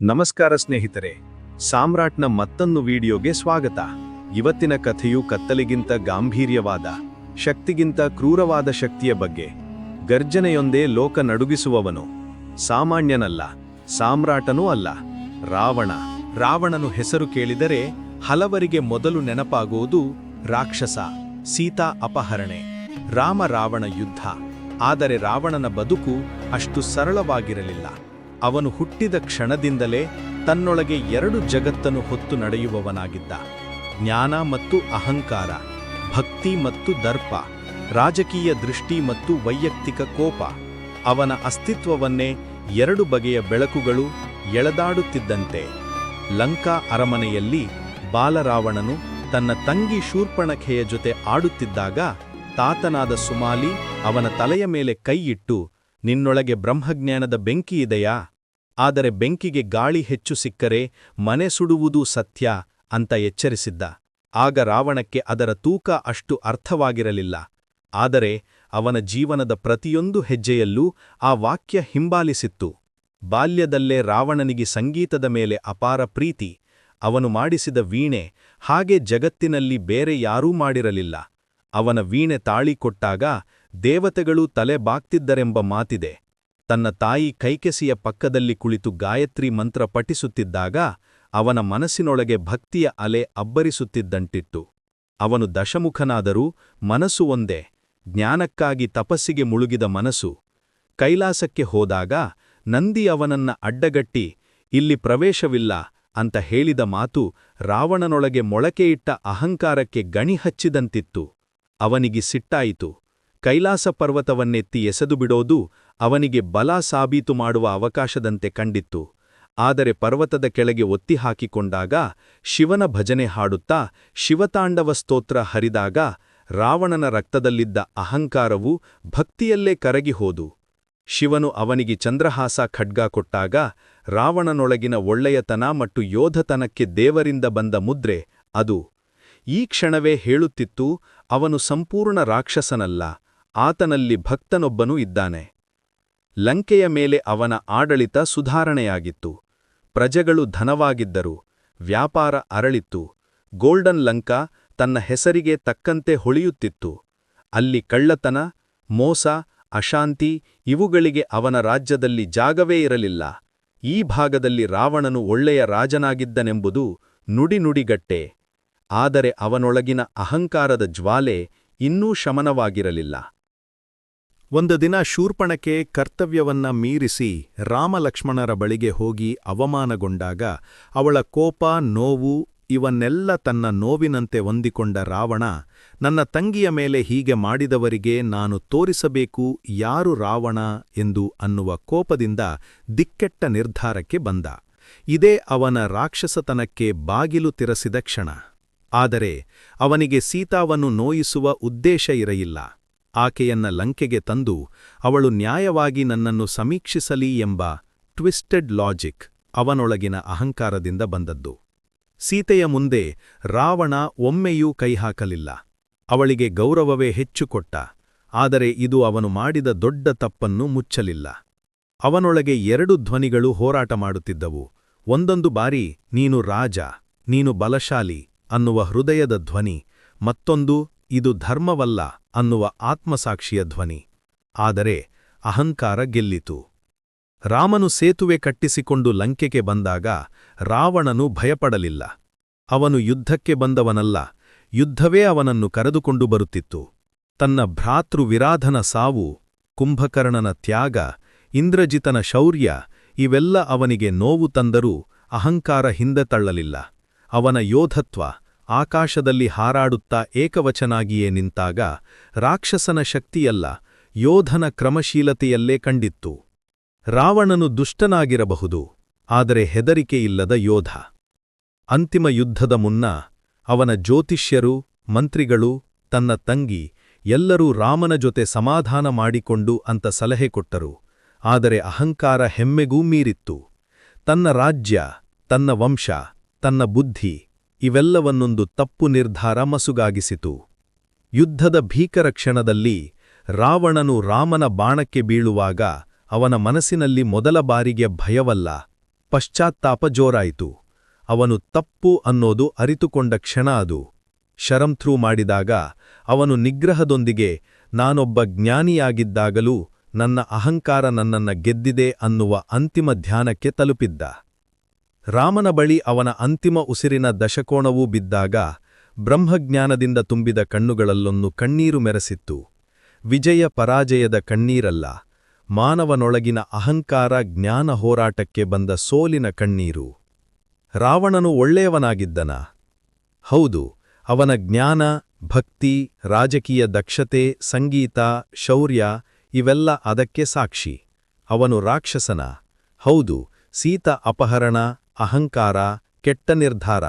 ನಮಸ್ಕಾರ ಸ್ನೇಹಿತರೆ, ಸಾಮ್ರಾಟ್ನ ಮತ್ತೊಂದು ವಿಡಿಯೋಗೆ ಸ್ವಾಗತ. ಇವತ್ತಿನ ಕಥೆಯು ಕತ್ತಲಿಗಿಂತ ಗಾಂಭೀರ್ಯವಾದ, ಶಕ್ತಿಗಿಂತ ಕ್ರೂರವಾದ ಶಕ್ತಿಯ ಬಗ್ಗೆ. ಗರ್ಜನೆಯೊಂದೇ ಲೋಕ ನಡುಗಿಸುವವನು. ಸಾಮಾನ್ಯನಲ್ಲ, ಸಾಮ್ರಾಟನೂ ಅಲ್ಲ, ರಾವಣ. ರಾವಣನು ಹೆಸರು ಕೇಳಿದರೆ ಹಲವರಿಗೆ ಮೊದಲು ನೆನಪಾಗುವುದು ರಾಕ್ಷಸ, ಸೀತಾ ಅಪಹರಣೆ, ರಾಮ-ರಾವಣ ಯುದ್ಧ. ಆದರೆ ರಾವಣನ ಬದುಕು ಅಷ್ಟು ಸರಳವಾಗಿರಲಿಲ್ಲ. ಅವನು ಹುಟ್ಟಿದ ಕ್ಷಣದಿಂದಲೇ ತನ್ನೊಳಗೆ ಎರಡು ಜಗತ್ತನ್ನು ಹೊತ್ತು ನಡೆಯುವವನಾಗಿದ್ದ. ಜ್ಞಾನ ಮತ್ತು ಅಹಂಕಾರ, ಭಕ್ತಿ ಮತ್ತು ದರ್ಪ, ರಾಜಕೀಯ ದೃಷ್ಟಿ ಮತ್ತು ವೈಯಕ್ತಿಕ ಕೋಪ. ಅವನ ಅಸ್ತಿತ್ವವನ್ನೇ ಎರಡು ಬಗೆಯ ಬೆಳಕುಗಳು ಎಳೆದಾಡುತ್ತಿದ್ದಂತೆ. ಲಂಕಾ ಅರಮನೆಯಲ್ಲಿ ಬಾಲರಾವಣನು ತನ್ನ ತಂಗಿ ಶೂರ್ಪಣಖೆಯ ಜೊತೆ ಆಡುತ್ತಿದ್ದಾಗ ತಾತನಾದ ಸುಮಾಲಿ ಅವನ ತಲೆಯ ಮೇಲೆ ಕೈಯಿಟ್ಟು, ನಿನ್ನೊಳಗೆ ಬ್ರಹ್ಮಜ್ಞಾನದ ಬೆಂಕಿಯಿದೆಯಾ? ಆದರೆ ಬೆಂಕಿಗೆ ಗಾಳಿ ಹೆಚ್ಚು ಸಿಕ್ಕರೆ ಮನೆ ಸುಡುವುದೂ ಸತ್ಯ ಅಂತ ಎಚ್ಚರಿಸಿದ್ದ. ಆಗ ರಾವಣಕ್ಕೆ ಅದರ ತೂಕ ಅಷ್ಟು ಅರ್ಥವಾಗಿರಲಿಲ್ಲ. ಆದರೆ ಅವನ ಜೀವನದ ಪ್ರತಿಯೊಂದು ಹೆಜ್ಜೆಯಲ್ಲೂ ಆ ವಾಕ್ಯ ಹಿಂಬಾಲಿಸಿತ್ತು. ಬಾಲ್ಯದಲ್ಲೇ ರಾವಣನಿಗೆ ಸಂಗೀತದ ಮೇಲೆ ಅಪಾರ ಪ್ರೀತಿ. ಅವನು ಮಾಡಿಸಿದ ವೀಣೆ ಹಾಗೆ ಜಗತ್ತಿನಲ್ಲಿ ಬೇರೆ ಯಾರೂ ಮಾಡಿರಲಿಲ್ಲ. ಅವನ ವೀಣೆ ತಾಳಿ ಕೊಟ್ಟಾಗ ದೇವತೆಗಳು ತಲೆ ಬಾಗ್ತಿದ್ದರೆಂಬ ಮಾತಿದೆ. ತನ್ನ ತಾಯಿ ಕೈಕೆಸಿಯ ಪಕ್ಕದಲ್ಲಿ ಕುಳಿತು ಗಾಯತ್ರಿ ಮಂತ್ರ ಪಠಿಸುತ್ತಿದ್ದಾಗ ಅವನ ಮನಸ್ಸಿನೊಳಗೆ ಭಕ್ತಿಯ ಅಲೆ ಅಬ್ಬರಿಸುತ್ತಿದ್ದಂಟಿತ್ತು. ಅವನು ದಶಮುಖನಾದರೂ ಮನಸ್ಸು ಒಂದೇ, ಜ್ಞಾನಕ್ಕಾಗಿ ತಪಸ್ಸಿಗೆ ಮುಳುಗಿದ ಮನಸ್ಸು. ಕೈಲಾಸಕ್ಕೆ ಹೋದಾಗ ನಂದಿ ಅವನನ್ನ ಅಡ್ಡಗಟ್ಟಿ, ಇಲ್ಲಿ ಪ್ರವೇಶವಿಲ್ಲ ಅಂತ ಹೇಳಿದ ಮಾತು ರಾವಣನೊಳಗೆ ಮೊಳಕೆಯಿಟ್ಟ ಅಹಂಕಾರಕ್ಕೆ ಗಣಿ ಹಚ್ಚಿದಂತಿತ್ತು. ಅವನಿಗೆ ಸಿಟ್ಟಾಯಿತು. ಕೈಲಾಸ ಪರ್ವತವನ್ನೆತ್ತಿ ಎಸೆದುಬಿಡೋದು ಅವನಿಗೆ ಬಲ ಸಾಬೀತು ಮಾಡುವ ಅವಕಾಶದಂತೆ ಕಂಡಿತ್ತು. ಆದರೆ ಪರ್ವತದ ಕೆಳಗೆ ಒತ್ತಿಹಾಕಿಕೊಂಡಾಗ, ಶಿವನ ಭಜನೆ ಹಾಡುತ್ತಾ ಶಿವತಾಂಡವ ಸ್ತೋತ್ರ ಹರಿದಾಗ ರಾವಣನ ರಕ್ತದಲ್ಲಿದ್ದ ಅಹಂಕಾರವು ಭಕ್ತಿಯಲ್ಲೇ ಕರಗಿಹೋದು. ಶಿವನು ಅವನಿಗೆ ಚಂದ್ರಹಾಸ ಖಡ್ಗ ಕೊಟ್ಟಾಗ ರಾವಣನೊಳಗಿನ ಒಳ್ಳೆಯತನ ಮತ್ತು ಯೋಧತನಕ್ಕೆ ದೇವರಿಂದ ಬಂದ ಮುದ್ರೆ ಅದು. ಈ ಕ್ಷಣವೇ ಹೇಳುತ್ತಿತ್ತು, ಅವನು ಸಂಪೂರ್ಣ ರಾಕ್ಷಸನಲ್ಲ, ಆತನಲ್ಲಿ ಭಕ್ತನೊಬ್ಬನೂ ಇದ್ದಾನೆ. ಲಂಕೆಯ ಮೇಲೆ ಅವನ ಆಡಳಿತ ಸುಧಾರಣೆಯಾಗಿತ್ತು. ಪ್ರಜೆಗಳು ಧನವಾಗಿದ್ದರು, ವ್ಯಾಪಾರ ಅರಳಿತ್ತು. ಗೋಲ್ಡನ್ ಲಂಕಾ ತನ್ನ ಹೆಸರಿಗೆ ತಕ್ಕಂತೆ ಹೊಳೆಯುತ್ತಿತ್ತು. ಅಲ್ಲಿ ಕಳ್ಳತನ, ಮೋಸ, ಅಶಾಂತಿ ಇವುಗಳಿಗೆ ಅವನ ರಾಜ್ಯದಲ್ಲಿ ಜಾಗವೇ ಇರಲಿಲ್ಲ. ಈ ಭಾಗದಲ್ಲಿ ರಾವಣನು ಒಳ್ಳೆಯ ರಾಜನಾಗಿದ್ದನೆಂಬುದು ನುಡಿನುಡಿಗಟ್ಟೆ. ಆದರೆ ಅವನೊಳಗಿನ ಅಹಂಕಾರದ ಜ್ವಾಲೆ ಇನ್ನೂ ಶಮನವಾಗಿರಲಿಲ್ಲ. ಒಂದು ದಿನ ಶೂರ್ಪಣಖೆ ಕರ್ತವ್ಯವನ್ನ ಮೀರಿಸಿ ರಾಮಲಕ್ಷ್ಮಣರ ಬಳಿಗೆ ಹೋಗಿ ಅವಮಾನಗೊಂಡಾಗ ಅವಳ ಕೋಪ, ನೋವು ಇವನ್ನೆಲ್ಲ ತನ್ನ ನೋವಿನಂತೆ ಹೊಂದಿಕೊಂಡ ರಾವಣ, ನನ್ನ ತಂಗಿಯ ಮೇಲೆ ಹೀಗೆ ಮಾಡಿದವರಿಗೆ ನಾನು ತೋರಿಸಬೇಕು ಯಾರು ರಾವಣ ಎಂದು ಅನ್ನುವ ಕೋಪದಿಂದ ದಿಕ್ಕೆಟ್ಟ ನಿರ್ಧಾರಕ್ಕೆ ಬಂದ. ಇದೇ ಅವನ ರಾಕ್ಷಸತನಕ್ಕೆ ಬಾಗಿಲು ತಿರಸಿದ ಕ್ಷಣ. ಆದರೆ ಅವನಿಗೆ ಸೀತಾವನ್ನು ನೋಯಿಸುವ ಉದ್ದೇಶ ಇರಲಿಲ್ಲ. ಆಕೆಯನ್ನ ಲಂಕೆಗೆ ತಂದು ಅವಳು ನ್ಯಾಯವಾಗಿ ನನ್ನನ್ನು ಸಮೀಕ್ಷಿಸಲಿ ಎಂಬ ಟ್ವಿಸ್ಟೆಡ್ ಲಾಜಿಕ್ ಅವನೊಳಗಿನ ಅಹಂಕಾರದಿಂದ ಬಂದದ್ದು. ಸೀತೆಯ ಮುಂದೆ ರಾವಣ ಒಮ್ಮೆಯೂ ಕೈಹಾಕಲಿಲ್ಲ. ಅವಳಿಗೆ ಗೌರವವೇ ಹೆಚ್ಚು ಕೊಟ್ಟ. ಆದರೆ ಇದು ಅವನು ಮಾಡಿದ ದೊಡ್ಡ ತಪ್ಪನ್ನು ಮುಚ್ಚಲಿಲ್ಲ. ಅವನೊಳಗೆ ಎರಡು ಧ್ವನಿಗಳು ಹೋರಾಟ ಮಾಡುತ್ತಿದ್ದವು. ಒಂದೊಂದು ಬಾರಿ ನೀನು ರಾಜ, ನೀನು ಬಲಶಾಲಿ ಅನ್ನುವ ಹೃದಯದ ಧ್ವನಿ, ಮತ್ತೊಂದು ಇದು ಧರ್ಮವಲ್ಲ ಅನ್ನುವ ಆತ್ಮಸಾಕ್ಷಿಯ ಧ್ವನಿ. ಆದರೆ ಅಹಂಕಾರ ಗೆಲ್ಲಿತು. ರಾಮನು ಸೇತುವೆ ಕಟ್ಟಿಸಿಕೊಂಡು ಲಂಕೆಗೆ ಬಂದಾಗ ರಾವಣನು ಭಯಪಡಲಿಲ್ಲ. ಅವನು ಯುದ್ಧಕ್ಕೆ ಬಂದವನಲ್ಲ, ಯುದ್ಧವೇ ಅವನನ್ನು ಕರೆದುಕೊಂಡು ಬರುತ್ತಿತ್ತು. ತನ್ನ ಭ್ರಾತೃ ವಿರಾಧನ ಸಾವು, ಕುಂಭಕರ್ಣನ ತ್ಯಾಗ, ಇಂದ್ರಜಿತನ ಶೌರ್ಯ ಇವೆಲ್ಲ ಅವನಿಗೆ ನೋವು ತಂದರೂ ಅಹಂಕಾರ ಹಿಂದೆ ತಳ್ಳಲಿಲ್ಲ. ಅವನ ಯೋಧತ್ವ ಆಕಾಶದಲ್ಲಿ ಹಾರಾಡುತ್ತಾ ಏಕವಚನಾಗಿಯೇ ನಿಂತಾಗ ರಾಕ್ಷಸನ ಶಕ್ತಿಯಲ್ಲ, ಯೋಧನ ಕ್ರಮಶೀಲತೆಯಲ್ಲೇ ಕಂಡಿತ್ತು. ರಾವಣನು ದುಷ್ಟನಾಗಿರಬಹುದು, ಆದರೆ ಹೆದರಿಕೆಯಿಲ್ಲದ ಯೋಧ. ಅಂತಿಮ ಯುದ್ಧದ ಮುನ್ನ ಅವನ ಜ್ಯೋತಿಷ್ಯರು, ಮಂತ್ರಿಗಳು, ತನ್ನ ತಂಗಿ ಎಲ್ಲರೂ ರಾಮನ ಜೊತೆ ಸಮಾಧಾನ ಮಾಡಿಕೊಂಡು ಅಂತ ಸಲಹೆ ಕೊಟ್ಟರು. ಆದರೆ ಅಹಂಕಾರ ಹೆಮ್ಮೆಗೂ ಮೀರಿತ್ತು. ತನ್ನ ರಾಜ್ಯ, ತನ್ನ ವಂಶ, ತನ್ನ ಬುದ್ಧಿ ಇವೆಲ್ಲವನ್ನೊಂದು ತಪ್ಪು ನಿರ್ಧಾರ ಮಸುಗಾಗಿಸಿತು. ಯುದ್ಧದ ಭೀಕರ ಕ್ಷಣದಲ್ಲಿ ರಾವಣನು ರಾಮನ ಬಾಣಕ್ಕೆ ಬೀಳುವಾಗ ಅವನ ಮನಸ್ಸಿನಲ್ಲಿ ಮೊದಲ ಬಾರಿಗೆ ಭಯವಲ್ಲ, ಪಶ್ಚಾತ್ತಾಪ ಜೋರಾಯಿತು. ಅವನು ತಪ್ಪು ಅನ್ನೋದು ಅರಿತುಕೊಂಡ ಕ್ಷಣ ಅದು. ಶರಂಥ್ರೂ ಮಾಡಿದಾಗ ಅವನು ನಿಗ್ರಹದೊಂದಿಗೆ ನಾನೊಬ್ಬ ಜ್ಞಾನಿಯಾಗಿದ್ದಾಗಲೂ ನನ್ನ ಅಹಂಕಾರ ನನ್ನನ್ನ ಗೆದ್ದಿದೆ ಅನ್ನುವ ಅಂತಿಮ ಧ್ಯಾನಕ್ಕೆ ತಲುಪಿದ್ದ. ರಾಮನ ಬಳಿ ಅವನ ಅಂತಿಮ ಉಸಿರಿನ ದಶಕೋಣವೂ ಬಿದ್ದಾಗ ಬ್ರಹ್ಮಜ್ಞಾನದಿಂದ ತುಂಬಿದ ಕಣ್ಣುಗಳಲ್ಲೊಂದು ಕಣ್ಣೀರು ಮೆರೆಸಿತ್ತು. ವಿಜಯ ಪರಾಜಯದ ಕಣ್ಣೀರಲ್ಲ, ಮಾನವನೊಳಗಿನ ಅಹಂಕಾರ ಜ್ಞಾನ ಹೋರಾಟಕ್ಕೆ ಬಂದ ಸೋಲಿನ ಕಣ್ಣೀರು. ರಾವಣನು ಒಳ್ಳೆಯವನಾಗಿದ್ದನ? ಹೌದು, ಅವನ ಜ್ಞಾನ, ಭಕ್ತಿ, ರಾಜಕೀಯ ದಕ್ಷತೆ, ಸಂಗೀತ, ಶೌರ್ಯ ಇವೆಲ್ಲ ಅದಕ್ಕೆ ಸಾಕ್ಷಿ. ಅವನು ರಾಕ್ಷಸನ? ಹೌದು, ಸೀತಾ ಅಪಹರಣ, ಅಹಂಕಾರ, ಕೆಟ್ಟ ನಿರ್ಧಾರ